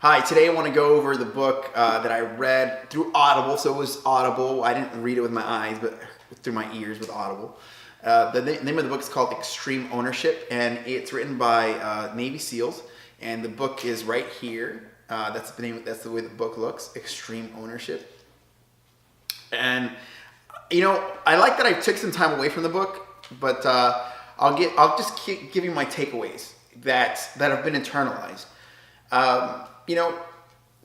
Hi, today I want to go over the book that I read through Audible. So it was Audible. I didn't read it with my eyes, but through my ears with Audible. The name of the book is called Extreme Ownership, and it's written by Navy SEALs. And the book is right here. That's the name. That's the way the book looks. Extreme Ownership. And I like that I took some time away from the book, but I'll just give you my takeaways that have been internalized.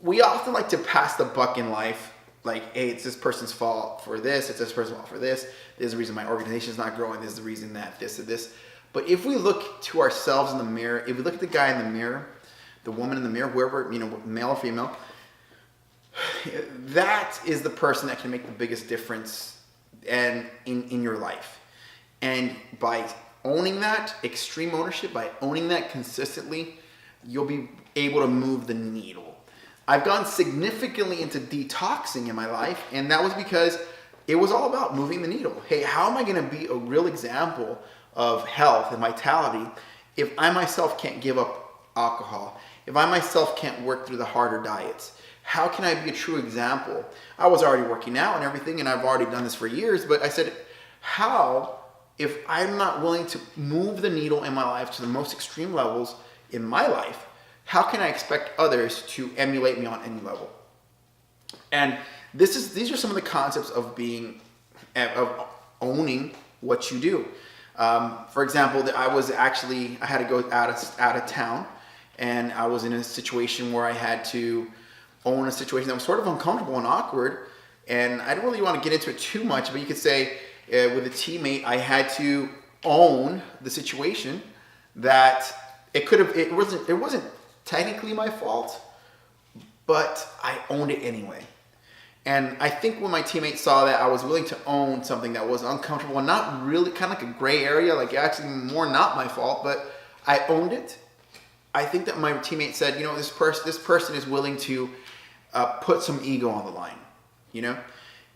We often like to pass the buck in life. Like, hey, it's this person's fault for this. It's this person's fault for this. This is the reason my organization is not growing. This is the reason that this and this. But if we look to ourselves in the mirror, if we look at the guy in the mirror, the woman in the mirror, whoever, male or female, that is the person that can make the biggest difference and in your life. And by owning that, extreme ownership, by owning that consistently, you'll be able to move the needle. I've gone significantly into detoxing in my life, and that was because it was all about moving the needle. Hey, how am I going to be a real example of health and vitality if I myself can't give up alcohol, if I myself can't work through the harder diets? How can I be a true example? I was already working out and everything, and I've already done this for years, but I said, how, if I'm not willing to move the needle in my life to the most extreme levels in my life, how can I expect others to emulate me on any level? And these are some of the concepts of owning what you do. For example, I had to go out of town, and I was in a situation where I had to own a situation that was sort of uncomfortable and awkward. And I don't really want to get into it too much, but you could say with a teammate, I had to own the situation that it wasn't technically my fault, but I owned it anyway. And I think when my teammates saw that I was willing to own something that was uncomfortable and not really, kind of like a gray area, like actually more not my fault, but I owned it. I think that my teammates said, this person is willing to put some ego on the line,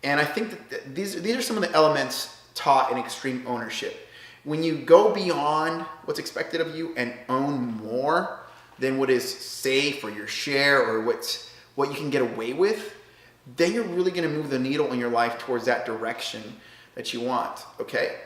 And I think that these are some of the elements taught in extreme ownership. When you go beyond what's expected of you and own more than what is safe or your share or what you can get away with, then you're really going to move the needle in your life towards that direction that you want. Okay?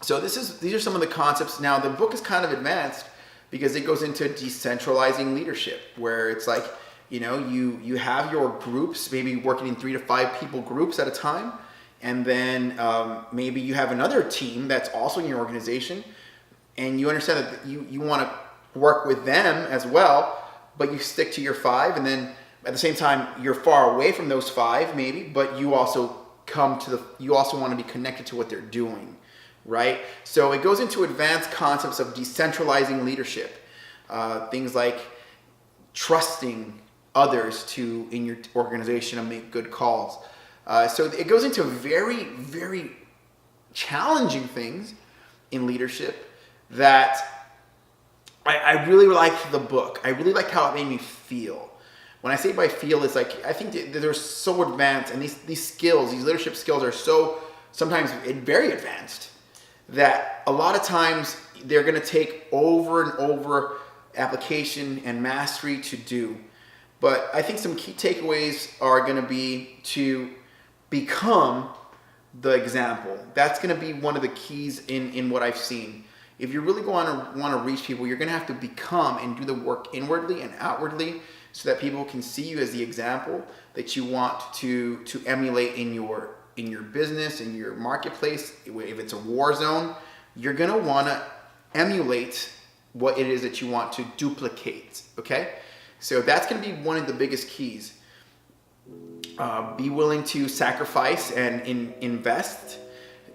So these are some of the concepts. Now the book is kind of advanced because it goes into decentralizing leadership, where it's like, you have your groups, maybe working in 3 to 5 people groups at a time. And then maybe you have another team that's also in your organization, and you understand that you want to work with them as well, but you stick to your 5, and then at the same time you're far away from those 5 maybe, but you also want to be connected to what they're doing, right? So it goes into advanced concepts of decentralizing leadership, things like trusting others in your organization to make good calls. So it goes into very, very challenging things in leadership that I really liked the book. I really liked how it made me feel. When I say by feel, it's like, I think that they're so advanced, and these skills, these leadership skills are so sometimes very advanced that a lot of times they're going to take over and over application and mastery to do. But I think some key takeaways are going to be to become the example. That's going to be one of the keys in what I've seen. If you really want to reach people, you're going to have to become and do the work inwardly and outwardly so that people can see you as the example that you want to emulate in your business, in your marketplace. If it's a war zone, you're going to want to emulate what it is that you want to duplicate, okay? So that's going to be one of the biggest keys. Be willing to sacrifice and invest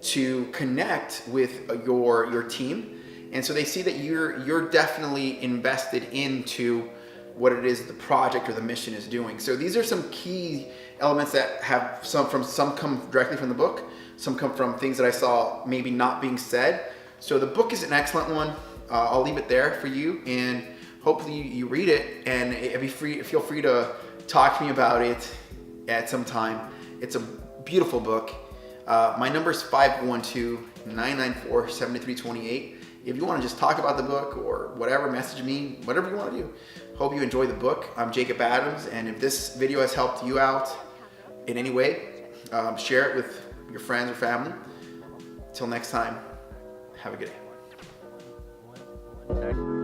to connect with your team, and so they see that you're definitely invested into what it is the project or the mission is doing. So these are some key elements that have some come directly from the book, some come from things that I saw maybe not being said. So the book is an excellent one. I'll leave it there for you, and hopefully you read it, and feel free to talk to me about it at some time. It's a beautiful book. My number is 512-994-7328. If you want to just talk about the book or whatever, message me, whatever you want to do. Hope you enjoy the book. I'm Jacob Adams, and if this video has helped you out in any way, share it with your friends or family. Till next time, have a good day.